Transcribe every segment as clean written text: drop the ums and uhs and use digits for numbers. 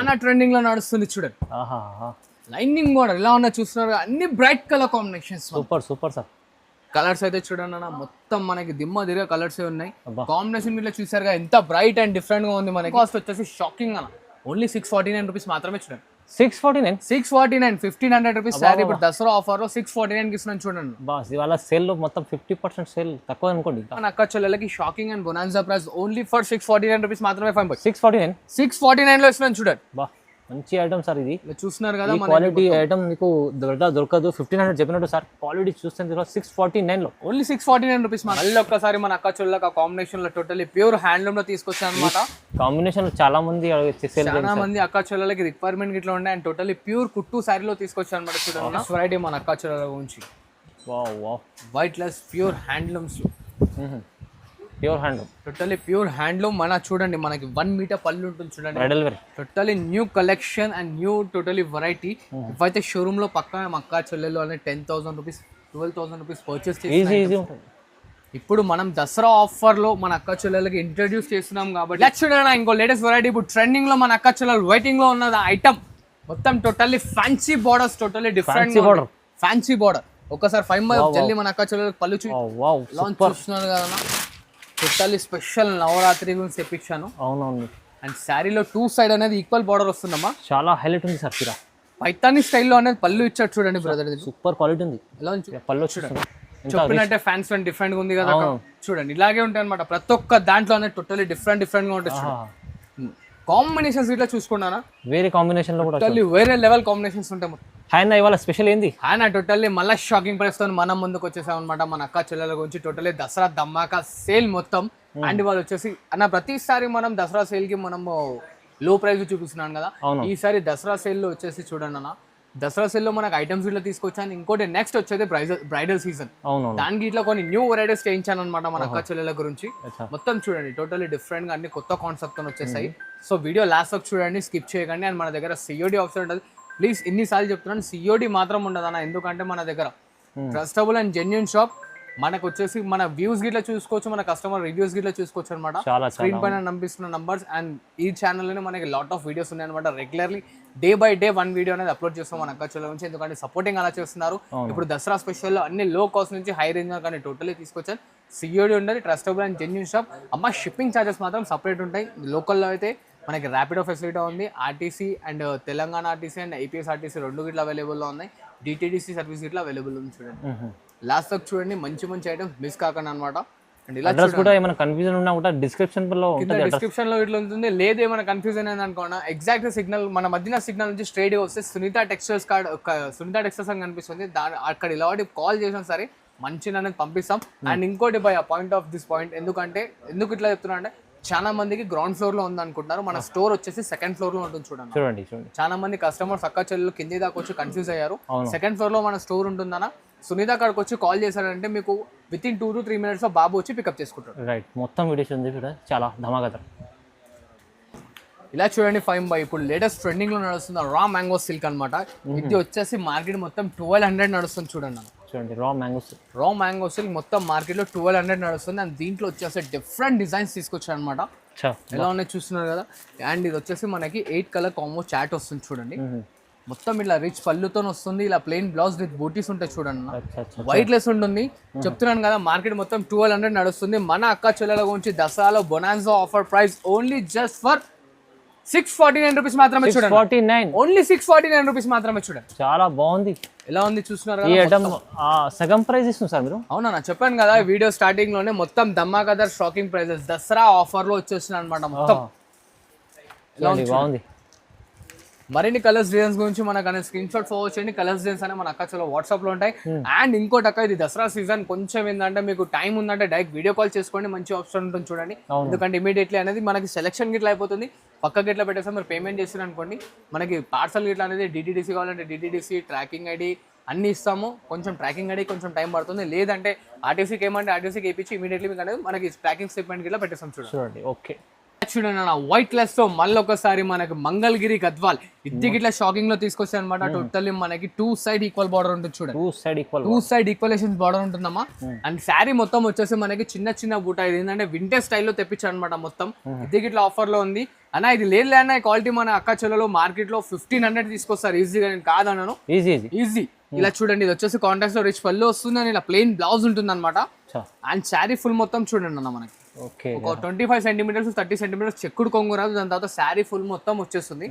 చాలా ట్రెండింగ్ లో నడుస్తుంది చూడండి. లైనింగ్ మోడల్ ఎలా ఉన్నా చూస్తున్నారు, అన్ని bright colour combinations. Super super sir. Colours అయితే చూడండి అన్న, మొత్తం మనకి దిమ్మ తిరిగే కలర్స్ ఉన్నాయి. కాంబినేషన్ మీరు చూసారుగా ఎంత బ్రైట్ అండ్ డిఫరెంట్ గా ఉంది. మనకి కాస్ట్ వచ్చేసి షాకింగ్ అన్న, ఓన్లీ 649 రూపీస్ మాత్రమే. చూడండి 649 1500 రూపీస్ సారీ. ఇప్పుడు దసరా ఆఫర్ లో 649 కి ఇస్తున్నాను చూడండి బాస్. ఇవాళ సేల్ లో మొత్తం 50% సేల్ తక్కువ అనుకోండి. మన అక్క చెల్లెలకి shocking and bonanza price only for 649 rupees మాత్రమే. 649 లో ఇస్తున్నాను చూడండి. బా మంచి ఐటమ్ సార్ ఇది. చూస్తున్నారు కదా క్వాలిటీ ఐటమ్ మీకు దొరకదు. 1500 చెప్పినట్టు సార్, క్వాలిటీ చూస్తే 649 లో ఓన్లీ 649 రూపీస్. మళ్ళీ ఒక్కసారి మన అక్క చెల్లెలకు ఆ కాంబినేషన్ లో టోటల్లీ ప్యూర్ హ్యాండ్లూమ్ లో తీసుకొచ్చాను అనమాట. కాంబినేషన్ లో చాలా మంది అక్క చెల్లెలకి రిక్వైర్మెంట్ ఇట్లా ఉండే అండ్ టోటల్లీ ప్యూర్ కుట్టు శారీలో తీసుకొచ్చాను అనమాట. చూడండి వెరైటీ మన అక్క చెల్లెల గురించి. White less pure handlooms, pure handloom, totally pure handloom. మన చూడండి మనకి 1 మీటర్ పళ్ళు ఉంటుంది చూడండి. Totally new collection and new totally variety. ఇవైతే షోరూమ్ లో పక్కన అక్క చెల్లెలు అనేది 10,000 రూపీస్ 12,000 రూపీస్ పర్చేస్ చేసి ఇప్పుడు మనం దసరా ఆఫర్ లో మన అక్క చెల్లెలకి ఇంట్రడ్యూస్ చేస్తున్నాం కాబట్టి చూడండి ఇంకో లేటెస్ట్ వెరైటీ. ఇప్పుడు ట్రెండింగ్ లో మన అక్క చెల్లెలు వెయిటింగ్ లో ఉన్నది ఐటమ్ మొత్తం totally fancy borders, totally different fancy border. ఒకసారి 5 జల్లి మన అక్క చెల్లెలకి పళ్ళు లాంచ్ చూస్తున్నారు కదా, టోటల్లీ స్పెషల్ నవరాత్రి గురించి తెప్పించాను. అవునవును. అండ్ శారీలో 2 సైడ్ అనేది ఈక్వల్ బార్డర్ వస్తుందమ్మా. చాలా హైలైట్ ఉంది సార్. పైతాని స్టైల్లో అనేది పళ్ళు ఇచ్చాడు చూడండి బ్రదర్. సూపర్ క్వాలిటీ ఉంది. ఎలా ఉంది పళ్ళు చూడండి. చెప్పినట్టే ఫ్యాన్స్ డిఫరెంట్ గా ఉంది కదా చూడండి. ఇలాగే ఉంటాయి అనమాట ప్రతి ఒక్క దాంట్లో అనేది టోటల్లీ డిఫరెంట్ గా ఉంటుంది. కాంబినేషన్స్ ఇట్లా చూసుకున్నానా, వేరే కాంబినేషన్ లో కూడా వేరే లెవెల్ కాంబినేషన్స్ ఉంటాయి. హాయ్ ఇవాళ స్పెషల్ ఏంది? హాయ్ టోటల్లీ మళ్ళీ షాకింగ్ ప్రైస్ తో మనం ముందుకు వచ్చేసాం అనమాట. మన అక్క చెల్లెల గురించి టోటల్లీ దసరా ధమాకా సేల్ మొత్తం. అండ్ వాళ్ళు వచ్చేసి అన్న ప్రతిసారి మనం దసరా సేల్ కి మనము లో ప్రైస్ చూపిస్తున్నాను కదా, ఈసారి దసరా సేల్ లో వచ్చేసి చూడండి అన్న, దసరా సేల్ లో మనకు ఐటమ్స్ ఇట్లా తీసుకొచ్చాను. ఇంకోటి నెక్స్ట్ వచ్చేది బ్రైడల్ సీజన్, దానికి ఇట్లా కొన్ని న్యూ వెరైటీస్ చేయించాను అనమాట మన అక్క చెల్లెల గురించి. మొత్తం చూడండి టోటల్లీ డిఫరెంట్ గా అన్ని కొత్త కాన్సెప్ట్ తో వచ్చేసాయి. సో వీడియో లాస్ట్ వరకు చూడండి, స్కిప్ చేయకండి. అండ్ మన దగ్గర COD ఆప్షన్ ఉంటుంది. ప్లీజ్ ఇన్నిసార్లు చెప్తున్నాను, COD మాత్రం ఉండదు అన్న, ఎందుకంటే మన దగ్గర ట్రస్టబుల్ అండ్ జెన్యూన్ షాప్. మనకు వచ్చేసి మన వ్యూస్ గిట్లా చూసుకోవచ్చు, మన కస్టమర్ రివ్యూస్ గిట్లా చూసుకోవచ్చు అనమాట. స్క్రీన్ పైన నంపిస్తున్న నంబర్స్ అండ్ ఈ ఛానల్లోనే మనకి లాట్ ఆఫ్ వీడియోస్ ఉన్నాయి అనమాట. Regularly day by day 1 video అనేది అప్లోడ్ చేస్తాం మన అక్క చెల్లెల నుంచి, ఎందుకంటే సపోర్టింగ్ అలా చేస్తున్నారు. ఇప్పుడు దసరా స్పెషల్లో అన్ని లో కాస్ట్ నుంచి హై రేంజ్ కానీ టోటల్లీ తీసుకొచ్చాను. COD ఉండదు, ట్రస్టబుల్ అండ్ జెన్యూన్ షాప్. అమ్మ షిప్పింగ్ ఛార్జెస్ మాత్రం సపరేట్ ఉంటాయి. లోకల్లో అయితే మనకి ర్యాపిడో ఫెసిలిటీ ఉంది. RTC and Telangana RTC and APS RTC 2 గిట్లా అవైలబుల్లో ఉన్నాయి. DTDC సర్వీస్ గిట్లా అవైలబుల్ ఉంది చూడండి. లాస్ట్ వరకు చూడండి, మంచి మంచి ఐటమ్స్ మిస్ కాకండి అనమాట. అండ్ ఇలా కూడా ఏమైనా కన్ఫ్యూజన్ ఉన్నా కూడా డిస్క్రిప్షన్ లో ఇట్లా ఉంటుంది. లేదు ఏమైనా కన్ఫ్యూజన్ అయింది అనుకోండి, ఎగ్జాక్ట్ సిగ్నల్ మన మధ్యన సిగ్నల్ నుంచి స్ట్రైట్ గా వస్తే సునీత టెక్స్టైల్స్ అని కనిపిస్తుంది. అక్కడ ఇలా కాల్ చేసినా సరే మంచి అనేది పంపిస్తాం. అండ్ ఇంకోటి by point of this point, ఎందుకు ఇట్లా చెప్తున్నా అంటే చాలా మందికి గ్రౌండ్ ఫ్లోర్ లో ఉంది అనుకుంటున్నారు, మన స్టోర్ వచ్చేసి సెకండ్ ఫ్లోర్ లో ఉంటుంది చూడండి. చాలా మంది కస్టమర్స్ అక్క చెల్లెలు కింది దాకా వచ్చి కన్ఫ్యూజ్ అయ్యారు. సెకండ్ ఫ్లోర్ లో మన స్టోర్ ఉంటుందన్న, సునీత అక్కడికి వచ్చి కాల్ చేశారంటే మీకు వితిన్ 2 to 3 minutes లో బాబు వచ్చి పికప్ చేసుకుంటారు. రైట్, మొత్తం వీడియోస్ ఉంది చాలా ధమాకా. ఇలా చూడండి 5 ఇప్పుడు లేటెస్ట్ ట్రెండింగ్ లో నడుస్తుంది రా మ్యాంగో సిల్క్ అనమాట. ఇది వచ్చేసి మార్కెట్ మొత్తం 1200 నడుస్తుంది చూడండి. రా మ్యాంగో సిల్క్ మొత్తం మార్కెట్ లో 1200 నడుస్తుంది. అండ్ దీంట్లో వచ్చేసి డిఫరెంట్ డిజైన్స్ తీసుకొచ్చారు అనమాట. ఎలా ఉన్నాయి చూస్తున్నారు కదా. అండ్ ఇది వచ్చేసి మనకి 8 కలర్ కాంబో చాట్ వస్తుంది చూడండి. మొత్తం ఇట్లా రిచ్ పళ్ళుతో వస్తుంది. ఇలా ప్లెయిన్ బ్లౌజ్ విత్ బూటీస్ ఉంటాయి చూడండి. వైట్ లెస్ ఉంటుంది. చెప్తున్నాను కదా మార్కెట్ మొత్తం 1200 నడుస్తుంది. మన అక్క చెల్లెల గురించి దసరాలో bonanza offer price only just for 649 rupees మాత్రమే చూడండి. ఓన్లీ 649 రూపీస్ మాత్రమే చూడండి. చాలా బాగుంది. ఎలా ఉంది చూస్తున్నారు సగం ప్రైస్ ఇస్తుంది సార్ మీరు. అవునా, చెప్పాను కదా వీడియో స్టార్టింగ్ లోనే మొత్తం ధమాకాదార్ షాకింగ్ ప్రైజెస్ దసరా ఆఫర్ లో వచ్చేస్తున్నాయి అనమాట మొత్తం. బాగుంది. మరిన్ని కలర్స్ డిజైన్స్ గురించి మనకు స్క్రీన్ షాట్ ఫార్వర్డ్ చేయండి. కలర్స్ డిజైన్స్ అనే మన అక్క చాలా వాట్సాప్ లో ఉంటాయి. అండ్ ఇంకోటి అక్క, ఇది దసరా సీజన్ కొంచెం ఏంటంటే మీకు టైం ఉందంటే డైరెక్ట్ వీడియో కాల్ చేసుకోండి, మంచి ఆప్షన్ ఉంటుంది చూడండి. ఎందుకంటే ఇమీడియట్లీ అనేది మనకి సెలెక్షన్ గిట్లా అయిపోతుంది. పక్క గిట్లా పెట్టేస్తాం, మీరు పేమెంట్ చేస్తారు అనుకోండి, మనకి పార్సల్ గిట్లా అనేది DTDC కావాలంటే DTDC ట్రాకింగ్ ID అన్ని ఇస్తాము. కొంచెం ట్రాకింగ్ ID కొంచెం టైం పడుతుంది. లేదంటే RTCకి ఏమంటే RTCకి వేయించి ఇమీడియట్లీ మీకు అనేది మనకి ట్రాకింగ్ స్టేట్మెంట్ గిట్లా పెట్టేస్తాం చూడండి. ఓకే, చూడండి అన్న వైట్ లెస్ తో మళ్ళీ ఒకసారి మనకి మంగళగిరి గద్వాల్ ఇది ఇట్లా షాకింగ్ లో తీసుకొచ్చాయి అనమాట. టోటల్లీ మనకి టూ సైడ్ ఈక్వల్ బార్డర్ ఉంటుంది చూడండి, టూ సైడ్ ఈక్వలేషన్ బార్డర్ ఉంటుందమ్మా. అండ్ శారీ మొత్తం వచ్చేసి మనకి చిన్న చిన్న బూట, ఇది ఏంటంటే వింటేజ్ స్టైల్లో తెప్పించారు అనమాట మొత్తం. ఇది ఇట్లా ఆఫర్ లో ఉంది అన్న. ఇది లేదు అన్న క్వాలిటీ మన అక్క చెల్లెలో మార్కెట్ లో 1500 తీసుకొస్తారు ఈజీగా, నేను కాదన్నాను. ఈజీ ఇలా చూడండి, ఇది వచ్చేసి కాంట్రాస్ట్ లో రిచ్ పళ్ళు వస్తుంది అండ్ ఇలా ప్లెయిన్ బ్లౌజ్ ఉంటుంది అనమాట. అండ్ శారీ ఫుల్ మొత్తం చూడండి అన్న మనకి ఒక 25 సెంటీమీటర్స్ 30 సెంటీమీటర్స్ చెక్కుడు కొంగు రాదు, దాని తర్వాత శారీ ఫుల్ మొత్తం వచ్చేస్తుంది.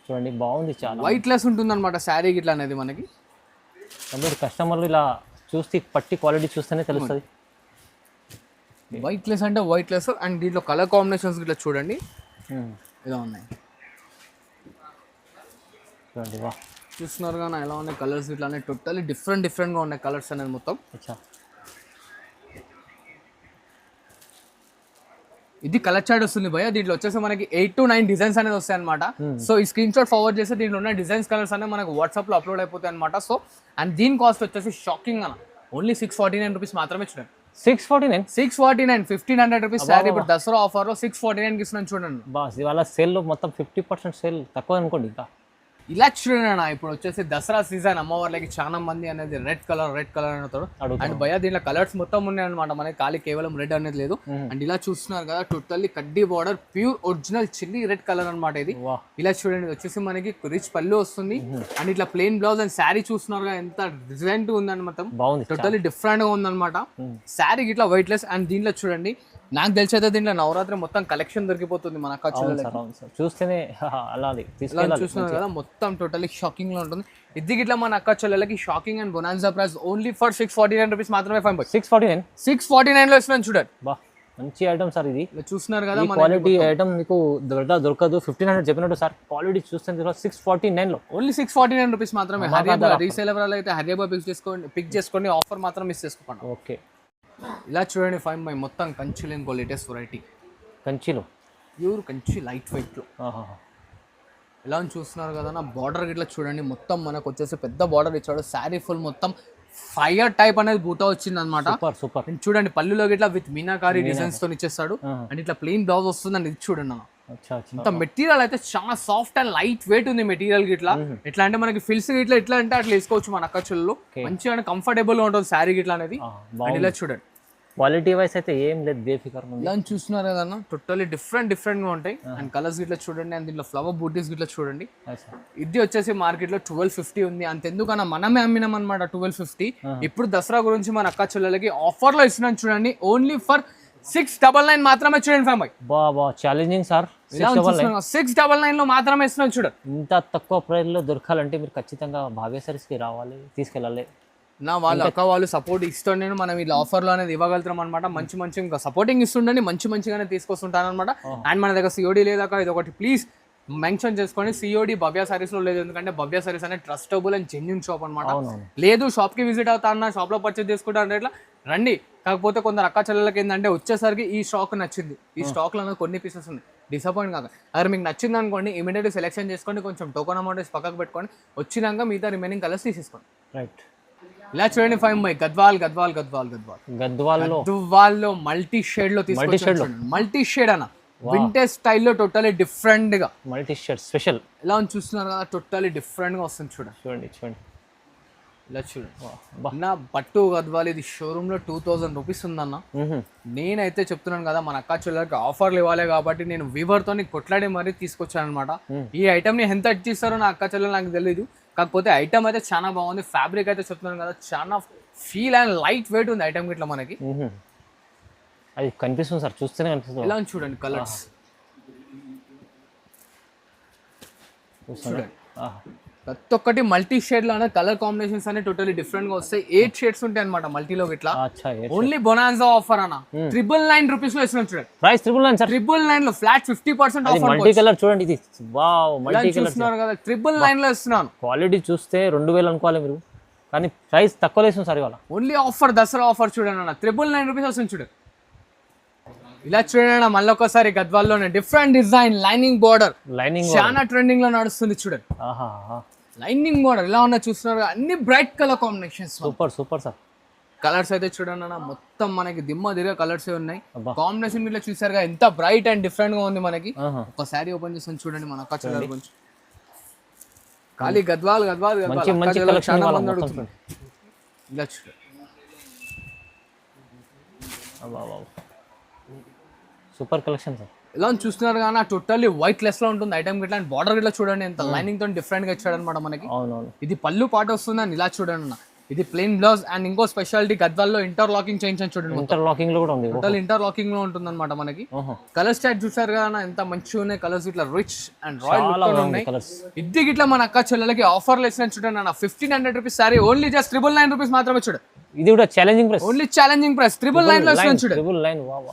చూడండి బాగుంది, చాలా వైట్ లెస్ ఉంటుంది అనమాట శారీ గిట్లా అనేది మనకి. కస్టమర్లు ఇలా చూస్తే పట్టి క్వాలిటీ చూస్తేనే తెలుస్తుంది. వైట్ లెస్ అంటే వైట్ లెస్ అండ్ దీంట్లో కలర్ కాంబినేషన్స్ ఇట్లా చూడండి ఇలా ఉన్నాయి. చూడండి వా, చూస్తున్నారు కానీ ఎలా ఉన్నాయి కలర్స్ ఇట్లా ఉన్నాయి, టోటల్లీ డిఫరెంట్గా ఉన్నాయి కలర్స్ అనేది మొత్తం. ఇది కలర్ చార్ట్ వస్తుంది భయ, దీంట్లో వచ్చేసి మనకి 8 to 9 డిజైన్స్ అనేది వస్తాయి అనమాట. సో ఈ స్క్రీన్ షాట్ ఫార్వర్డ్ చేస్తే దీంట్లో ఉన్న డిజైన్స్ కలర్స్ అనేది మనకు వాట్సాప్ లో అప్లోడ్ అయిపోతాయి అనమాట. సో అండ్ దీని కాస్ట్ వచ్చేసి షాకింగ్ అన్న, ఓన్లీ 649 రూపీస్ మాత్రమే చూడండి. 649 1500 రూపీస్ శారీ. ఇప్పుడు దసరా ఆఫర్ లో 649 కి ఇస్తున్నాను చూడండి. బాస్ ఇవాళ సేల్ లో మొత్తం 50% సేల్ తక్కువ అనుకోండి. ఇంకా ఇలా చూడండి అన్న, ఇప్పుడు వచ్చేసి దసరా సీజన్ అమ్మవార్లకి చాలా మంది అనేది రెడ్ కలర్ అవుతాడు. అండ్ భయ దీంట్లో కలర్స్ మొత్తం ఉన్నాయి అనమాట, మనకి ఖాళీ కేవలం రెడ్ అనేది లేదు. అండ్ ఇలా చూస్తున్నారు కదా టోటల్లీ కడ్డీ border pure original chilli red colour అనమాట ఇది. ఇలా చూడండి, ఇది వచ్చేసి మనకి రిచ్ పళ్ళు వస్తుంది అండ్ ఇట్లా ప్లెయిన్ బ్లౌజ్ అండ్ శారీ చూస్తున్నారు కదా ఎంత డిజైన్ ఉందని మొత్తం టోటల్లీ డిఫరెంట్ గా ఉందన్నమాట. శారీ ఇట్లా వైట్ లెస్ అండ్ దీంట్లో చూడండి నాకు తెలిసి అయితే దీంట్లో నవరాత్రి మొత్తం కలెక్షన్ దొరికిపోతుంది మన చూస్తేనే చూస్తున్నారు కదా మొత్తం టోటల్లీ షాకింగ్ లో ఉంటుంది. ఇది ఇట్లా మన అక్క చెల్లెలకి shocking and bonanza price only for 649 rupees మాత్రమే. 649 లో ఇస్తున్నాను చూడండి. మంచి ఐటమ్ సార్, ఇది చూస్తున్నారు కదా క్వాలిటీ ఐటమ్ మీకు దొరకదు. 1500 చెప్పినట్టు సార్, క్వాలిటీ చూస్తే 649 లో ఓన్లీ 649 రూపీస్ మాత్రమే. హరియాబా రీసేల్ ఎవరైనా అయితే హరియాబా పిక్ చేసుకోండి, ఆఫర్ మాత్రం మిస్ చేసుకోండి. ఓకే ఇలా చూడండి 5 మొత్తం కంచిలో ఇంకో లేటెస్ట్ వెరైటీ, కంచిలో ప్యూర్ కంచి లైట్ వెయిట్ లో ఇలా చూస్తున్నారు కదా నా బార్డర్ ఇట్లా చూడండి మొత్తం మనకు వచ్చేసి పెద్ద బార్డర్ ఇచ్చాడు. శారీ ఫుల్ మొత్తం ఫైర్ టైప్ అనేది బూటా వచ్చింది అనమాట. సూపర్ చూడండి పళ్ళులో ఇట్లా విత్ మీనాకారి డిజైన్స్ తో ఇచ్చేస్తాడు అండ్ ఇట్లా ప్లెయిన్ బ్లౌజ్ వస్తుంది అండ్ ఇది చూడండి అన్న. మెటీరియల్ అయితే చాలా సాఫ్ట్ అండ్ లైట్ వెయిట్ ఉంది మెటీరియల్ గిట్లా. ఎట్లా అంటే మనకి ఫిల్స్ గిట్లా ఎట్లా అంటే అట్లా వేసుకోవచ్చు మన అక్కచెల్లో, మంచిగా కంఫర్టబుల్ గా ఉంటుంది శారీ గిట్లా అనేది. అండ్ ఇలా చూడండి క్వాలిటీ వైస్ అయితే ఏం లేదు, బేఫికర్ ఇలా చూస్తున్నారు కదన్నా టోటల్లీ డిఫరెంట్ గా ఉంటాయి. అండ్ కలర్స్ గిట్లా చూడండి అండ్ దీంట్లో ఫ్లవర్ బూటీస్ గిట్లా చూడండి. ఇది వచ్చేసి మార్కెట్ లో 1250 ఉంది. అంతెందుకన్నా మనమే అమ్మినాం అనమాట 1250. ఇప్పుడు దసరా గురించి మన అక్క చెల్లెలకి ఆఫర్ లో ఇస్తున్నాను చూడండి, ఓన్లీ ఫర్ 699 మాత్రమే చూడండి. బాబా ఛాలెంజింగ్ సార్, 699 లో మాత్రమే ఇస్తున్నాను చూడండి. ఇంత తక్కువ ప్రైస్ లో దొరకాలంటే మీరు ఖచ్చితంగా భాగ్యసరీస్ కి రావాలి, తీసుకెళ్ళాలి. నా వాళ్ళు అక్క వాళ్ళు సపోర్ట్ ఇస్తుండే మనం ఇలా ఆఫర్లో అనేది ఇవ్వగలుగుతాం అనమాట. మంచి ఇంకా సపోర్టింగ్ ఇస్తుండండి, మంచిగానే తీసుకొస్తుంటాను అనమాట. అండ్ మన దగ్గర సిఓడి లేదాక ఇది ఒకటి ప్లీజ్ మెన్షన్ చేసుకోండి, సిఓడి భవ్య సారీస్ లో లేదు. ఎందుకంటే భవ్య సారీస్ అనేది ట్రస్టబుల్ అండ్ జెన్యూన్ షాప్ అనమాట. లేదు షాప్ కి విజిట్ అవుతా అన్న, షాప్ లో పర్చేస్ చేసుకుంటా అంటే ఇట్లా రండి. కాకపోతే కొందరు అక్క చెల్లెలకి ఏంటంటే వచ్చేసరికి ఈ స్టాక్ నచ్చింది, ఈ స్టాక్ లో కొన్ని పీసెస్ ఉన్నాయి, డిసప్పాయింట్ కాక అదే మీకు నచ్చింది అనుకోండి ఇమీడియట్గా సెలెక్షన్ చేసుకోండి, కొంచెం టోకన్ అమౌంట్ పక్కకు పెట్టుకోండి, వచ్చినాక మిగతా రిమైనింగ్ కలర్స్ తీసేసుకోండి. రైట్ ఇలా చూడండి 5 గద్వాల్ లో మల్టీ షేడ్ లో తీసుకొచ్చాడు. మల్టీ షేడ్ అన్న వింటేజ్ స్టైల్లో టోటలీ డిఫరెంట్ గా మల్టీ షేడ్ స్పెషల్ ఎలా చూస్తున్నారు కదా టోటలీ డిఫరెంట్ గా వస్తుంది చూడండి. ఇలా చూడండి నా పట్టు గద్వాల్ ఇది షోరూమ్ లో 2000 రూపీస్ ఉందన్న. నేనైతే చెప్తున్నాను కదా మన అక్క చెల్లెలకి ఆఫర్లు ఇవ్వాలి కాబట్టి నేను వీవర్ తో కొట్లాడి మరీ తీసుకొచ్చాను అనమాట. ఈ ఐటమ్ ని ఎంత ఇచ్చిస్తారో నా అక్క చెల్లెలు నాకు తెలియదు, కాకపోతే ఐటమ్ అయితే చాలా బాగుంది. ఫ్యాబ్రిక్ అయితే చెప్తున్నాను కదా చాలా ఫీల్ అండ్ లైట్ వెయిట్ ఉంది ఐటమ్ ఇట్లా మనకి. అది కనిపిస్తుంది సార్, చూస్తేనే కనిపిస్తుంది. ఇలా చూడండి కలర్స్ చూడండి ప్రతి ఒక్కటి మల్టీ షేడ్ లో కలర్ కాంబినేషన్స్ అనే టోటలీ డిఫరెంట్ గా వస్తాయి. 8 షేడ్స్ ఉంటాయి అనమాట మల్టీలో ఇట్లా. ఓన్లీ బొనాన్సా ఆఫర్ అన్న 999 రూపీస్ లో ఇస్తున్నాం చూడండి. ప్రైస్ 999 సార్, 999 లో ఫ్లాట్ 50% ఆఫర్. మల్టీ కలర్ చూడండి, ఇది వావ్ మల్టీ కలర్ చూస్తున్నారు కదా 999 లో ఇస్తున్నాను. క్వాలిటీ చూస్తే 2000 అనుకోవాలి మీరు, కానీ ప్రైస్ తక్కువ వేస్తుంది సార్ ఇవాళ. ఓన్లీ ఆఫర్ దసరా ఆఫర్ చూడండి అన్న 999 రూపీస్ వస్తుంది చూడండి. ఇలా చూడండి మళ్ళీ ఒకసారి గద్వాల్లోనే డిఫరెంట్ డిజైన్ లైనింగ్ బోర్డర్, చాలా ట్రెండింగ్ లో నడుస్తుంది చూడండి. లైనింగ్ బోర్డర్ ఇలా ఉన్నా చూస్తున్నారు, అన్ని bright colour combinations. Super sir. Colours అయితే చూడండి అన్న, మొత్తం మనకి దిమ్మ తిరిగే కలర్స్ ఉన్నాయి. అబ్బా. కాంబినేషన్ ఇట్లా చూసారుగా ఎంత బ్రైట్ అండ్ డిఫరెంట్ గా ఉంది మనకి. ఆహా. ఒక శారీ ఓపెన్ చేస్తాను చూడండి మన అక్క చెల్లెల గురించి. ఖాళీ గద్వాల్ గద్వాల్ గద్వాల్ మంచి అక్క మంచి చెల్లెలు కలెక్షన్ చాలా ఇవాళ మంది మొత్తం అడుగుతున్నారు. చూడండి. ఇలా చూడండి సూపర్ కలెక్షన్ సార్. ఇలా చూస్తున్నారు కానీ టోటల్లీ వైట్ లెస్ లో ఉంటుంది ఐటమ్ గిట్లా. అండ్ బార్డర్ గిట్లా చూడండి ఎంత లైనింగ్ తో డిఫరెంట్ గా ఇచ్చాడు అనమాట మనకి. అవునవును. ఇది పళ్ళు పాట వస్తుంది అని ఇలా చూడండి అన్న. ఇది ప్లెయిన్ బ్లౌజ్ అండ్ ఇంకో స్పెషాలిటీ గద్వాల్లో ఇంటర్ లాకింగ్ చేయించాను చూడండి. ఇంటర్లాకింగ్ లో కూడా ఉంది. టోటల్ ఇంటర్ లాకింగ్ లో ఉంటుంది అనమాట మనకి. ఓహో. కలర్స్ చాట్ చూసారు కదా ఎంత మంచిగా ఉన్నాయి కలర్స్, ఇట్లా రిచ్ అండ్ చాలా రాయల్ బాగుంది ఉన్నాయి. కలర్స్. ఇది గిట్లా మన అక్క చెల్లెలకి ఆఫర్లు ఇచ్చిన చూడండి అన్న. 1500 rupees sorry only just 999 rupees మాత్రమే చూడు. ఇది కూడా challenging price. Only challenging price 999 లో ఇస్తున్నాను చూడు. 999 వావ్.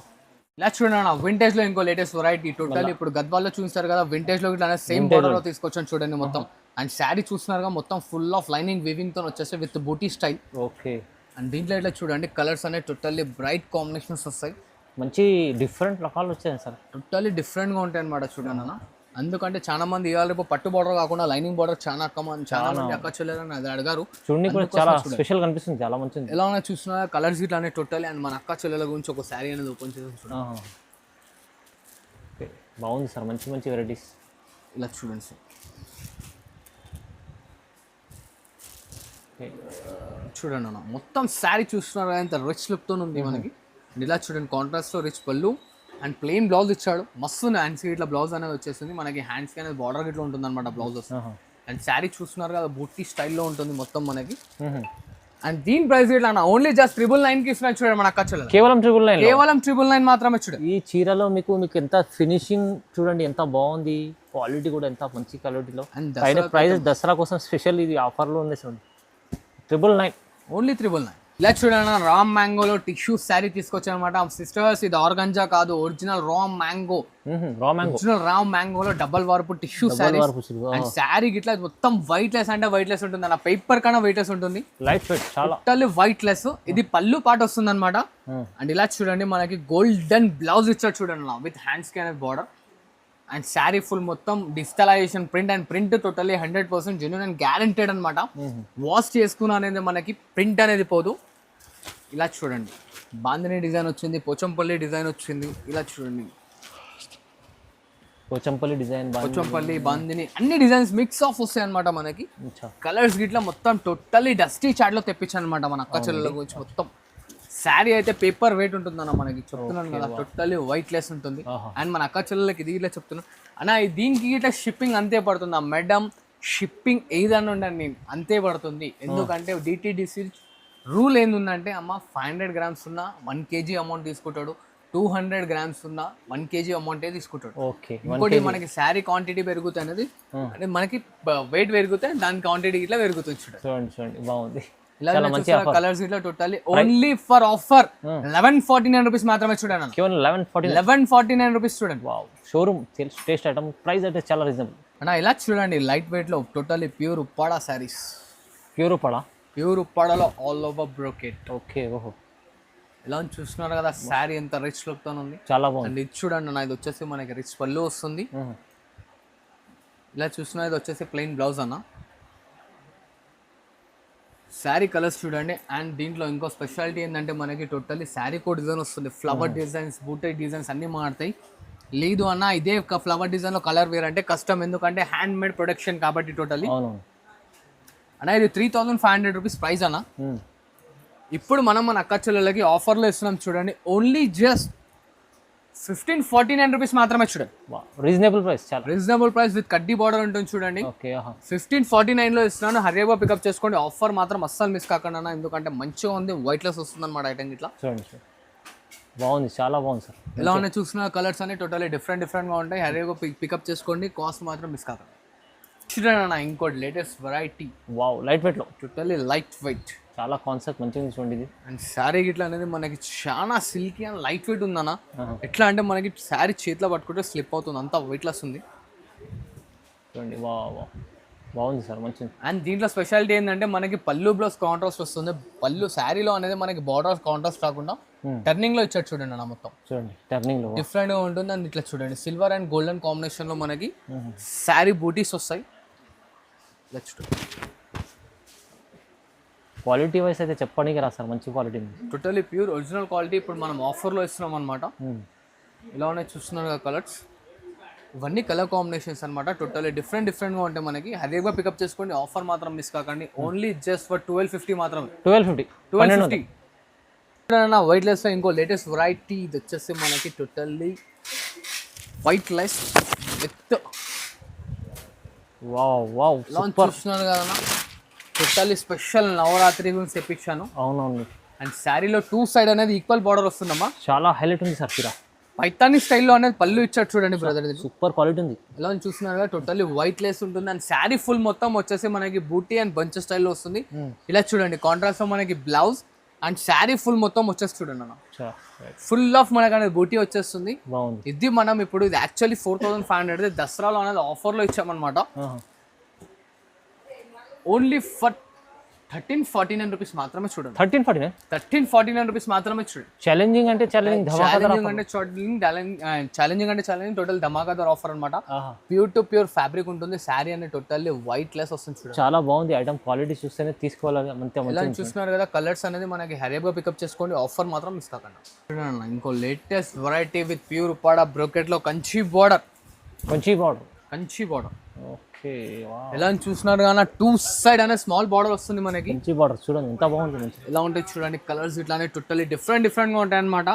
ఇలా చూడండి వింటేజ్ లో ఇంకో లేటెస్ట్ వెరైటీ. టోటల్ ఇప్పుడు గద్వాల్లో చూస్తారు కదా వింటేజ్ లో ఇట్లా సేమ్ బోర్డర్ లో తీసుకొచ్చాను చూడండి మొత్తం. అండ్ శారీ చూస్తున్నారుగా మొత్తం ఫుల్ ఆఫ్ లైనింగ్ వీవింగ్ తో వచ్చేసి విత్ బూటీ స్టైల్. ఓకే. అండ్ దీంట్లో ఇట్లా చూడండి కలర్స్ అనేవి టోటల్లీ బ్రైట్ కాంబినేషన్స్ వస్తాయి. మంచి డిఫరెంట్ రకాలు వచ్చాయి సార్. టోటల్లీ డిఫరెంట్ గా ఉంటాయి అనమాట చూడండి అన్న. అందుకంటే చాలా మంది ఇవాళ రేపు పట్టు బార్డర్ కాకుండా లైనింగ్ బార్డర్ చాలా చాలా మంది అక్క చెల్లెలని అది అడిగారు. చూడండి కూడా చాలా స్పెషల్ కనిపిస్తుంది, చాలా మంచిది. ఎలా ఉన్నా చూస్తున్నా కలర్స్ ఇట్లా అనేది టోటల్లీ. అండ్ మన అక్క చెల్లెల గురించి ఒక శారీ అనేది ఓపెన్ చేసి చూడండి. ఓకే, బాగుంది సార్. మంచి మంచి వెరైటీస్. ఇలా చూడండి సార్. చూడండి అన్న మొత్తం శారీ చూస్తున్నారు ఎంత రిచ్ లుక్ తో ఉంది మనకి. అండ్ ఇలా చూడండి కాంట్రాస్ట్ లో రిచ్ పళ్ళు అండ్ ప్లెయిన్ బ్లౌజ్ ఇచ్చాడు. మస్తు హ్యాండ్స్ ఇట్లా బ్లౌజ్ అనేది వచ్చేసింది మనకి. హ్యాండ్స్ కి అనేది బార్డర్ గిట్లా ఉంటుంది అనమాట బ్లౌజ్ వస్తుంది. అండ్ శారీ చూస్తున్నారు కదా బూటీ స్టైల్లో ఉంటుంది మొత్తం మనకి. అండ్ దీని ప్రైస్ ఇట్లా అన్న ఓన్లీ జస్ట్ 999 కి ఇస్తున్నారు చూడండి మన అక్క చెల్లెలు. కేవలం 999. కేవలం 999 మాత్రమే చూడండి. ఈ చీరలో మీకు ఎంత ఫినిషింగ్ చూడండి, ఎంత బాగుంది. క్వాలిటీ కూడా ఎంత మంచి క్వాలిటీలో. పైన ప్రైస్ దసరా కోసం స్పెషల్ ఇది ఆఫర్లో ఉంది చూడండి. 999. ఓన్లీ 999. ఇలా చూడండి రామ్ మ్యాంగోలో టిష్యూ శారీ తీసుకొచ్చాను అనమాట సిస్టర్స్. ఇది ఆర్గంజా కాదు, original raw mango. Original raw మ్యాంగోలో double warp tissue sari. And sari గిట్లా మొత్తం వైట్ లెస్ అంటే వైట్ లెస్ ఉంటుంది అన్న. పేపర్ కన్నా వైట్ లెస్ ఉంటుంది. లైట్ వెయిట్ చాలా. Totally weightless. ఇది పళ్ళు పాట వస్తుంది అనమాట. అండ్ ఇలా చూడండి మనకి గోల్డెన్ బ్లౌజ్ ఇచ్చాడు చూడండి విత్ హ్యాండ్స్ కి అనేది బార్డర్. అండ్ శారీ ఫుల్ మొత్తం digitalization print. And print totally 100% genuine and guaranteed అనమాట. వాష్ చేసుకున్న అనేది మనకి ప్రింట్ అనేది పోదు. ఇలా చూడండి బాందిని డిజైన్ వచ్చింది, పోచంపల్లి డిజైన్ వచ్చింది. ఇలా చూడండి పోచంపల్లి డిజైన్, పోచంపల్లి బాందిని అన్ని డిజైన్స్ మిక్స్ ఆఫ్ వస్తాయి అనమాట మనకి. కలర్స్ గిట్లా మొత్తం టోటల్లీ డస్టీ చాట్ లో తెప్పించాను అనమాట మన అక్క చెల్లెల గురించి. మొత్తం శారీ అయితే పేపర్ వెయిట్ ఉంటుంది అన్న మనకి. చెప్తున్నాను కదా టోటల్లీ వైట్ లెస్ ఉంటుంది. అండ్ మన అక్క చెల్లెలకి ఇది ఇట్లా చెప్తున్నాను అన్న. దీనికి ఇట్లా షిప్పింగ్ అంతే పడుతుందా మేడం? షిప్పింగ్ ఏదన్నా ఉండండి నేను అంతే పడుతుంది. ఎందుకంటే డిటిడిసి రూల్ ఏంటంటే అమ్మ 500 గ్రామ్స్ ఉన్న 1 kg అమౌంట్ తీసుకుంటాడు, 200 గ్రామ్స్ ఉన్న 1 kg అమౌంటే తీసుకుంటాడు. ఇంకోటి మనకి శారీ క్వాంటిటీ పెరుగుతుంది అనేది అంటే మనకి వెయిట్ పెరిగితే దాని క్వాంటిటీ ఇట్లా పెరుగుతుంది. చూడండి చూడండి బాగుంది. ఇలా కలర్స్ ఇట్లా totally only for offer 1149 rupees మాత్రమే చూడండి. కేవలం 1149 రూపీస్ చూడండి. Wow, showroom taste item. Price అయితే చాలా రీజనబుల్ అన్న. ఇలా చూడండి లైట్ వెయిట్ లో totally pure Uppada saris. Pure Uppada, pure ఉప్పాడలో ఆల్ ఓవర్ బ్రోకెట్. ఓకే. ఓహో, ఇలా చూస్తున్నారు కదా శారీ ఎంత రిచ్ లుక్ తో ఉంది. చాలా బాగుంది. అండ్ ఇది చూడండి అన్న, ఇది వచ్చేసి మనకి రిచ్ పళ్ళు వస్తుంది. ఇలా చూస్తున్నారు ఇది వచ్చేసి ప్లెయిన్ బ్లౌజ్ అన్న. శారీ కలర్స్ చూడండి. అండ్ దీంట్లో ఇంకో స్పెషాలిటీ ఏంటంటే మనకి టోటల్లీ శారీ కోడ్ డిజైన్ వస్తుంది. ఫ్లవర్ డిజైన్స్, బూటే డిజైన్స్ అన్ని మారుతాయి. లేదు అన్న ఇదే ఫ్లవర్ డిజైన్ లో కలర్ వేర్ అంటే కష్టం, ఎందుకంటే హ్యాండ్ మేడ్ ప్రొడక్షన్ కాబట్టి టోటల్లీ అన్న. ఇది 3500 రూపీస్ ప్రైస్ అన్న. ఇప్పుడు మనం మన అక్క చెల్లెలకి ఆఫర్లో ఇస్తున్నాం చూడండి. ఓన్లీ జస్ట్ 1549 రూపీస్ మాత్రమే చూడండి. రీజనబుల్ ప్రైస్, చాలా రీజనబుల్ ప్రైస్ విత్ కడ్డీ బార్డర్ ఉంటుంది చూడండి. 1549 లో ఇస్తున్నాను. హరియాబా పికప్ చేసుకోండి. ఆఫర్ మాత్రం అస్సలు మిస్ కాకుండా, ఎందుకంటే మంచిగా ఉంది. వైట్ లెస్ వస్తుంది అనమాట ఐటమ్ ఇట్లా. చూడండి బాగుంది, చాలా బాగుంది సార్. ఎలా ఉన్నాయి చూస్తున్న కలర్స్ అన్ని టోటల్లీ డిఫరెంట్ గా ఉంటాయి. హరియాబా పికప్ చేసుకోండి. కాస్ట్ మాత్రం మిస్ కాకండి. చూడండి ఇంకోటి latest variety. Wow, light weight లో టోటల్లీ లైట్ వెయిట్. చాలా కాన్సెప్ట్ మంచిగా చూడండి ఇది. అండ్ శారీ గిట్లా అనేది మనకి చాలా సిల్కీ అండ్ లైట్ వెయిట్ ఉందన్న. ఎట్లా అంటే మనకి శారీ చేతిలో పట్టుకుంటే స్లిప్ అవుతుంది, అంత వెయిట్ లెస్ ఉంది. చూడండి వావ్, బాగుంది సార్ మంచిది. అండ్ దీంట్లో స్పెషాలిటీ ఏంటంటే మనకి పళ్ళు బ్లౌజ్ కాంట్రాస్ట్ వస్తుంది. పళ్ళు శారీలో అనేది మనకి బార్డర్ కాంట్రాస్ట్ కాకుండా టర్నింగ్ లో ఇచ్చాడు చూడండి అన్న. మొత్తం చూడండి టర్నింగ్ లో డిఫరెంట్ గా ఉంటుంది. అండ్ ఇట్లా చూడండి సిల్వర్ అండ్ గోల్డెన్ కాంబినేషన్ లో మనకి శారీ బూటీస్ వస్తాయి. క్వాలిటీ వైస్ అయితే చెప్పడానికి రా సార్, మంచి క్వాలిటీ ఉంది. Totally pure original quality. ఇప్పుడు మనం ఆఫర్లో ఇస్తున్నాం అనమాట. ఇలా ఉన్నాయి చూస్తున్నారు కదా కలర్స్, ఇవన్నీ కలర్ కాంబినేషన్స్ అనమాట. టోటలీ డిఫరెంట్గా ఉంటాయి మనకి. హైదరాబాద్ పికప్ చేసుకోండి, ఆఫర్ మాత్రం మిస్ కాకండి. ఓన్లీ జస్ట్ ఫర్ 1250 మాత్రమే. 1250 వైట్ లెస్ లో ఇంకో లేటెస్ట్ వెరైటీ. ఇది వచ్చేసి మనకి totally white less with launch చూస్తున్నారు కదా, టోటల్లీ స్పెషల్ నవరాత్రి గురించి తెప్పించాను. అవునవును. అండ్ శారీలో 2 సైడ్ అనేది ఈక్వల్ బార్డర్ వస్తుందమ్మా. చాలా హైలైట్ ఉంది సార్. ఫిరా పైతాని స్టైల్లో అనేది పళ్ళు ఇచ్చాడు చూడండి బ్రదర్, సూపర్ క్వాలిటీ ఉంది. ఎలా చూస్తున్నారు కదా, టోటల్లీ వైట్ లేస్ ఉంటుంది. అండ్ శారీ ఫుల్ మొత్తం వచ్చేసి మనకి బూటీ అండ్ బంచ్ స్టైల్లో వస్తుంది. ఇలా చూడండి కాంట్రాస్ట్ లో మనకి బ్లౌజ్ అండ్ శారీ ఫుల్ మొత్తం వచ్చేసి చూడండి అన్న, ఫుల్ ఆఫ్ మనకి అనేది బూటీ వచ్చేస్తుంది. ఇది మనం ఇప్పుడు ఇది యాక్చువల్లీ 4500 దసరాలో అనేది ఆఫర్లో ఇచ్చామన్నమాట. ఓన్లీ ఫర్ 1349 రూపీస్ మాత్రమే చూడండి. 1349 రూపీస్ మాత్రమే చూడండి. ఛాలెంజింగ్ అంటే ఛాలెంజింగ్ టోటల్ ధమాకాదార్ ఆఫర్ అనమాట. ప్యూర్ టు ప్యూర్ ఫ్యాబ్రిక్ ఉంటుంది. శారీ అనేది టోటల్లీ వైట్ లెస్ వస్తుంది చూడండి. చాలా బాగుంది ఐటమ్, క్వాలిటీ చూస్తేనే తీసుకోవాలి. ఇలా చూస్తున్నారు కదా కలర్స్ అనేది మనకి హైరేబ్గా పికప్ చేసుకోండి, ఆఫర్ మాత్రం మిస్ కాకండి. చూడండి ఇంకో latest variety with pure Uppada brocade లో కంచి బార్డర్. ఎలా చూస్తున్నారు కానీ 2 సైడ్ అనే స్మాల్ బార్డర్ వస్తుంది మనకి. మంచి బార్డర్ చూడండి ఎంత బాగుంది. ఎలా ఉంటాయి చూడండి కలర్స్, ఇట్లానే టోటల్లీ డిఫరెంట్ గా ఉంటాయి అనమాట.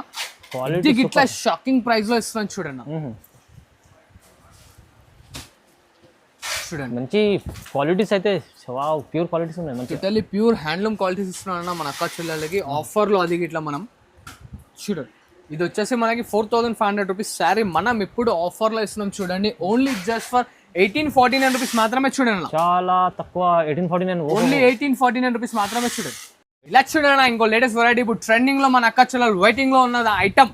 క్వాలిటీ ఇట్లా షాకింగ్ ప్రైస్ లో ఇస్తున్నాను చూడండి. చూడండి మంచి క్వాలిటీస్ అయితే ప్యూర్ క్వాలిటీస్ ఉన్నాయి. మంచి టోటల్లీ ప్యూర్ హ్యాండ్లూమ్ క్వాలిటీస్ ఇస్తున్నాను మన అక్క చెల్లెలకి ఆఫర్ లో. అది ఇట్లా మనం చూడండి, ఇది వచ్చేసి మనకి 4500 రూపీస్ శారీ మనం ఇప్పుడు ఆఫర్ లో ఇస్తున్నాం చూడండి. ఓన్లీ జస్ట్ ఫర్ 1849 రూపీస్ మాత్రమే చూడండి. చాలా తక్కువ 1849, ఓన్లీ 1849 రూపీస్ మాత్రమే చూడండి. ఇలా చూడండి ఇంకో లేటెస్ట్ వెరైటీ ఇప్పుడు ట్రెండింగ్ లో మన అక్క చెల్లెలు వెయిటింగ్ లో ఉన్నది ఐటమ్.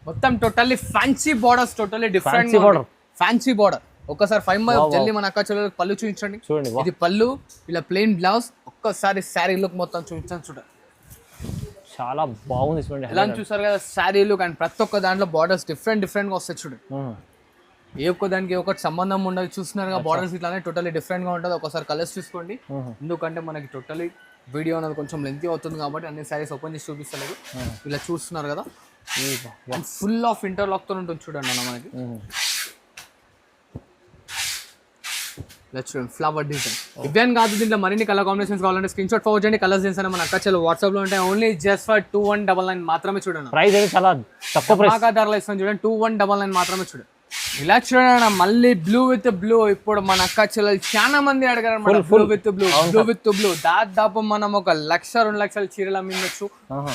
మొత్తం totally fancy borders, totally different fancy border. ఒక్కసారి 5 జల్లి మన అక్క చెల్లెలకు పళ్ళు చూపించండి. ఇది పళ్ళు, ఇలా ప్లెయిన్ బ్లౌజ్. ఒక్కసారి శారీ లుక్ మొత్తం చూపించండి చూడండి. చాలా బాగుంది చూడండి. ఎలా చూసారు కదా శారీ లుక్, అండ్ ప్రతి ఒక్క దాంట్లో బార్డర్స్ డిఫరెంట్ గా వస్తాయి చూడండి. ఏ ఒక్క దానికి ఒకటి సంబంధం ఉండదు. చూస్తున్నారు కదా బార్డర్స్ ఇట్లానే టోటల్లీ డిఫరెంట్ గా ఉంటుంది. ఒకసారి కలర్స్ చూసుకోండి, ఎందుకంటే మనకి టోటల్లీ వీడియో అనేది కొంచెం లెంతీ అవుతుంది కాబట్టి అన్ని శారీస్ ఓపెన్ చేసి చూపిస్తలేదు. ఇలా చూస్తున్నారు కదా, ఫుల్ ఆఫ్ ఇంటర్లాక్ తో ఉంటుంది చూడండి అన్న మనకి. ఇలా చూడండి ఫ్లవర్ డిజైన్. ఇవేం కాదు, దీంట్లో మరిన్ని కలర్ కాంబినేషన్స్ కావాలంటే స్క్రీన్ షాట్ ఫార్వర్డ్ చేయండి. కలర్స్ డిజైన్స్ మన అక్క చెల్లెలు వాట్సాప్ లో ఉంటాయి. ఓన్లీ జస్ట్ ఫర్ 2199 మాత్రమే చూడండి. ప్రైస్ అయితే చాలా తక్కువ ప్రైస్ ధరలో ఇస్తాను చూడండి. 2199 మాత్రమే చూడండి. ఇలా చూడండి మళ్ళీ బ్లూ విత్ బ్లూ. ఇప్పుడు మన అక్క చెల్లెలు చాలా మంది అడిగారు అనమాట, బ్లూ విత్ బ్లూ. దాదాపు మనం 1 లక్ష 2 లక్షల చీరలు అమ్మించచ్చు.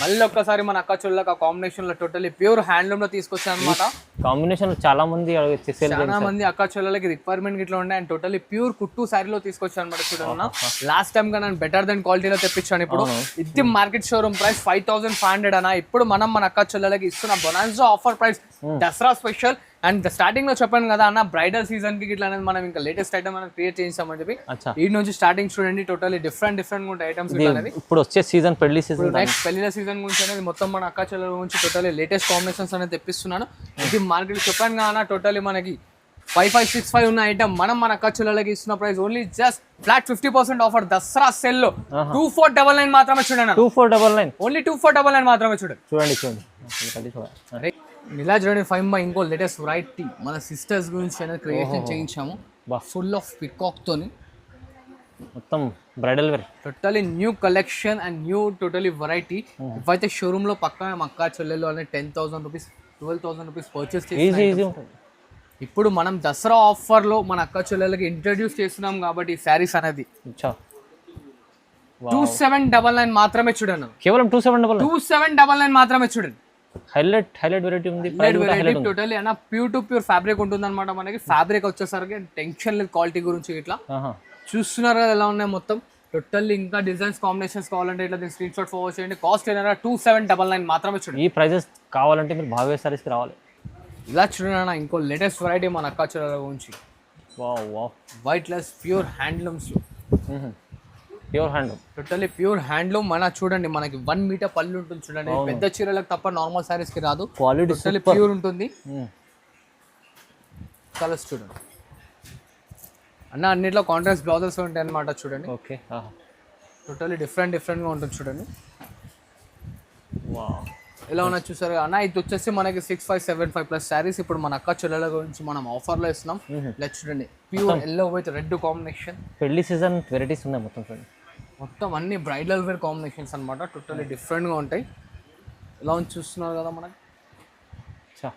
మళ్ళీ ఒక్కసారి మన అక్క చెల్లెలకు ఆ కాంబినేషన్ లో టోటల్లీ ప్యూర్ హ్యాండ్లూమ్ లో తీసుకొచ్చాను అనమాట. కాంబినేషన్ చాలా మంది అక్క చెల్లెలకి రిక్వైర్మెంట్ ఇట్లా ఉన్నాయి. అండ్ టోటల్లీ ప్యూర్ కుట్టు శారీలో తీసుకొచ్చాను అనమాట. చూడండి లాస్ట్ టైం గా నేను బెటర్ దెన్ క్వాలిటీలో తెప్పించాను. ఇప్పుడు ఇది మార్కెట్ షోరూమ్ ప్రైస్ 5500 అన్న. ఇప్పుడు మనం మన అక్క చెల్లెలకి ఇస్తున్న bonanza offer price Dasara special. And starting లో చెప్పాను కదా అన్న, బ్రైడల్ సీజన్ కి ఇట్లా అనేది మనం ఇంకా లేటెస్ట్ ఐటమ్ మనం క్రియేట్ చేయించామని చెప్పి. ఈ నుంచి స్టార్టింగ్ చూడండి టోటల్లీ డిఫరెంట్ గా ఉంటాయి ఐటమ్స్. ఇప్పుడు వచ్చే సీజన్ పెళ్లి సీజన్, నెక్స్ట్ పెళ్లిల సీజన్ గురించి అనేది మొత్తం మన అక్క చెల్లెల గురించి టోటల్లీ లేటెస్ట్ కాంబినేషన్స్ అనేది తెప్పిస్తున్నాను. ఇది మార్కెట్ చెప్పాను కదా టోటల్లీ మనకి 5565 ఉన్న ఐటమ్ మనం మన అక్క చెల్లెలకి ఇస్తున్న price only just flat 50% offer Dasara sale లో 2499 మాత్రమే చూడండి. 2499 ఓన్లీ 2499 మాత్రమే చూడండి. చూడండి ఇలా చూడండి 5 ఇంకో లేటెస్ట్ వెరైటీ మన సిస్టర్స్ గురించి అనేది క్రియేషన్ చేయించాము. ఫుల్ ఆఫ్ పికాక్ తోని మొత్తం bridal wear, totally new collection and new totally variety. ఇవైతే షోరూమ్ లో పక్కన అక్క చెల్లెలు అనేది 10,000 రూపీస్ 12,000 రూపీస్ పర్చేస్ చేసి ఇప్పుడు మనం దసరా ఆఫర్ లో మన అక్క చెల్లెలకి ఇంట్రడ్యూస్ చేస్తున్నాం కాబట్టి ఈ శారీస్ అనేది 2799 మాత్రమే చూడండి. కేవలం 2799 మాత్రమే చూడండి. హైలైట్ వెరైటీ ఉంది. టోటల్లీ అన్న ప్యూర్ టు ప్యూర్ ఫ్యాబ్రిక్ ఉంటుంది అనమాట. మనకి ఫ్యాబ్రిక్ వచ్చేసరికి టెన్షన్ లేదు క్వాలిటీ గురించి. ఇట్లా చూస్తున్నారు కదా ఎలా ఉన్నాయి మొత్తం టోటల్లీ. ఇంకా డిజైన్స్ కాంబినేషన్స్ కావాలంటే ఇట్లా దీని స్క్రీన్ షాట్ ఫార్వర్డ్ చేయండి. కాస్ట్ ఏదైనా 2799 మాత్రమే చూడండి. ఈ ప్రైజెస్ కావాలంటే మీరు భావ్య సారీస్కి రావాలి. ఇలా చూడండి ఇంకో లేటెస్ట్ వెరైటీ మన అక్క చెల్లెల గురించి. White less pure handlooms, pure handloom, totally pure handloom. మన చూడండి మనకి 1 మీటర్ పళ్ళు ఉంటుంది చూడండి. పెద్ద చీరలకు తప్ప నార్మల్ సారీస్ కి రాదు. క్వాలిటీ టోటల్లీ ప్యూర్ ఉంటుంది. కలర్స్ చూడండి అన్న, అన్నిట్లో కాంట్రాస్ట్ బ్లౌజెస్ ఉంటాయి అనమాట. చూడండి ఓకే టోటల్లీ డిఫరెంట్గా ఉంటుంది చూడండి. వావ్, ఎలా ఉన్నా చూసారు అన్న. ఇది వచ్చేసి మనకి 6575 ప్లస్ శారీస్ ఇప్పుడు మన అక్క చెల్లెల గురించి మనం ఆఫర్లో ఇస్తున్నాం. ఇలా చూడండి, pure yellow with red combination. పెళ్లి సీజన్ వెరైటీస్ ఉన్నాయి మొత్తం చూడండి. మొత్తం అన్ని బ్రైడల్ వేర్ కాంబినేషన్స్ అనమాట. టోటల్లీ డిఫరెంట్గా ఉంటాయి. ఇలా ఉంది చూస్తున్నారు కదా మనకి. చా,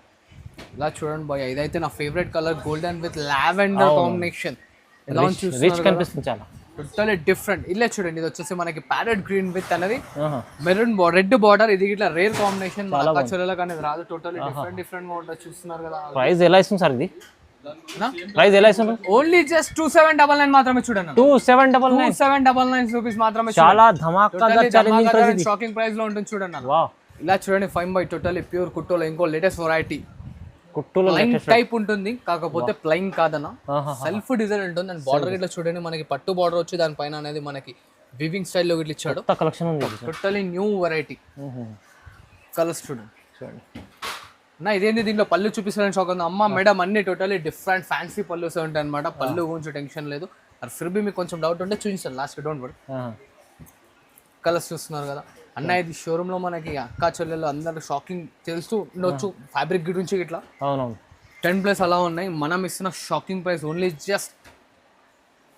ఇలా చూడండి బాయ్, ఇదైతే నా favourite colour golden with lavender combination. ఎలా ఉంది రిచ్ చూస్తున్నారు కనిపిస్తుంది చాలా. Totally different. ఇలా చూడండి, ఇది వచ్చేసి మనకి ప్యారెట్ గ్రీన్ విత్ అనేది ఆహా, మెరూన్ రెడ్ బార్డర్. ఇది ఇట్లా రేర్ కాంబినేషన్. అక్క చెల్లెలకు అనేది రాదు. టోటల్లీ డిఫరెంట్ గా ఉంటుంది చూస్తున్నారు కదా. ప్రైస్ ఎలా ఇస్తుంది సార్ ఇది? ప్రైస్ ఎలా ఇస్తుంది? ఓన్లీ జస్ట్ 2799 మాత్రమే చూడండి. 2799 2799 రూపీస్ మాత్రమే. చాలా ధమాకాదార్ ఛాలెంజింగ్ ప్రైస్ ఇది. షాకింగ్ ప్రైస్ లో ఉంటుంది చూడండి. వావ్, ఇలా చూడండి 5 by టోటల్లీ ప్యూర్ కుట్టోలో ఇంకో లేటెస్ట్ వెరైటీ. కుట్టులో ప్లైన్ టైప్ ఉంటుంది, కాకపోతే ప్లైన్ కాదన్న, సెల్ఫ్ డిజైన్ ఉంటుంది. అండ్ బార్డర్ ఇట్లా చూడండి, మనకి పట్టు బార్డర్ వచ్చి దానిపైన అనేది మనకి వివింగ్ స్టైల్లో ఇట్లా ఇచ్చాడు. కలెక్షన్ ఉంది టోటల్లీ న్యూ వెరైటీ. కలర్స్ చూడండి. చూడండి నా ఇదేంటి దీంట్లో పళ్ళు చూపిస్తారని షాక్ ఉంది. అమ్మ మేడం అన్ని టోటల్లీ డిఫరెంట్ ఫ్యాన్సీ పళ్ళుస్ ఉంటాయి అనమాట. పళ్ళు గురించి టెన్షన్ లేదు. అది ఫిర్ బి మీకు కొంచెం డౌట్ ఉంటే చూపిస్తాను లాస్ట్, డోంట్ వరీ. కలర్స్ చూస్తున్నారు కదా అన్న. ఇది షోరూమ్ లో మనకి అక్క చెల్లెలు అందరూ షాకింగ్ తెలుస్తూ ఉండొచ్చు ఫ్యాబ్రిక్ గురించి ఇట్లా. అవునవును, 10+ అలా ఉన్నాయి. మనం ఇస్తున్న షాకింగ్ ప్రైస్ ఓన్లీ జస్ట్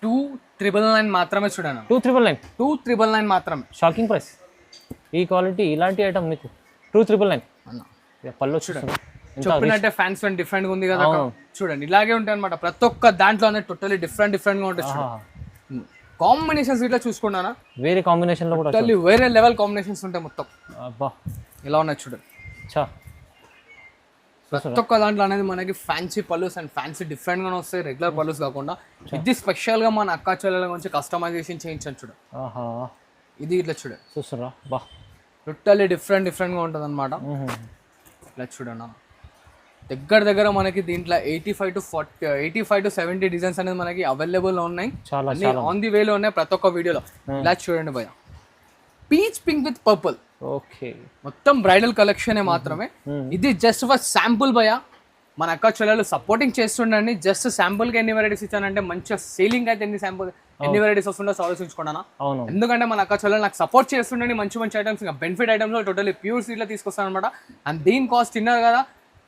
2399 మాత్రమే చూడండి. 2399 మాత్రమే షాకింగ్ ప్రైస్. ఈ క్వాలిటీ ఇలాంటి ఐటమ్ మీకు 2399 అన్న. పళ్ళు చూడండి. చెప్పినట్టే ఫ్యాన్స్ డిఫరెంట్ గా ఉంది కదా చూడండి. ఇలాగే ఉంటాయి అనమాట ప్రతి ఒక్క దాంట్లోనే. టోటల్లీ డిఫరెంట్ గా ఉంటుంది. కాంబినేషన్స్ ఇట్లా చూసుకున్నానా, వేరే కాంబినేషన్ లో కూడా టోటల్లీ వేరే లెవెల్ కాంబినేషన్స్ ఉంటాయి మొత్తం. అబ్బా, ఇలా ఉన్నాయి చూడండి. చా, ప్రతి ఒక్క దాంట్లో అనేది మనకి fancy pallus and fancy different గానే వస్తాయి, రెగ్యులర్ పల్లూస్ కాకుండా. ఇది స్పెషల్ గా మన అక్క చెల్లెల గురించి కస్టమైజేషన్ చేయించాను చూడండి. ఆహా, ఇది ఇట్లా చూడండి, చూస్తారా? బా, టోటల్లీ డిఫరెంట్ గా ఉంటుంది అనమాట. ఇలా చూడండి, దగ్గర మనకి దీంట్లో 85 to 70 డిజైన్స్ అనేది మనకి అవైలబుల్ ఉన్నాయి. ఆన్ ది వేలో ఉన్నాయి ప్రతి ఒక్క వీడియోలో. ఇలా చూడండి భయ, peach pink with purple. Okay, మొత్తం బ్రైడల్ కలెక్షన్ మాత్రమే. ఇది జస్ట్ ఫర్ శాంపుల్ భయ. మన అక్క చెల్లెలు సపోర్టింగ్ చేస్తుండండి. జస్ట్ శాంపుల్ కి ఎన్ని వెరైటీస్ ఇచ్చానంటే మంచిగా సేలింగ్ అయితే ఎన్ని వెరైటీస్ వస్తుందో ఆలోచించుకున్నాను. ఎందుకంటే మన అక్క చెల్లెలు నాకు సపోర్ట్ చేస్తుండండి. మంచి ఐటమ్స్, ఇంకా బెనిఫిట్ ఐటమ్స్ లో టోటల్లీ ప్యూర్ సీట్ లో తీసుకొస్తాను అనమాట. అండ్ దీని కాస్ట్ తిన్నారు కదా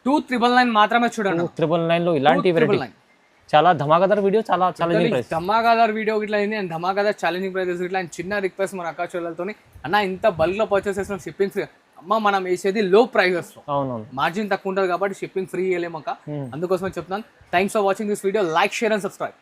2999 మాత్రమే చూడండి. 2999 లో ఇలాంటి వెరైటీ చాలా ధమాకాదార్ వీడియో, చాలా ఛాలెంజింగ్ ప్రైస్. ధమాకాదార్ వీడియో ఇట్లా అయింది అండ్ ధమాకాదార్ ఛాలెంజింగ్ ప్రైసెస్ ఇట్లా. అండ్ చిన్న రిక్వెస్ట్ మన అక్క చెల్లెలతో, అన్న ఇంత బల్క్ లో పర్చేస్ చేసిన షిప్పింగ్ ఫ్రీ. అమ్మ మనం వేసేది లో ప్రైజెస్ లో, అవునవును, మార్జిన్ తక్కువ ఉంటుంది కాబట్టి షిప్పింగ్ ఫ్రీ ఇవ్వలేము అక్క. అందుకోసమే చెప్తున్నాను. Thanks for watching this video. Like, share and subscribe.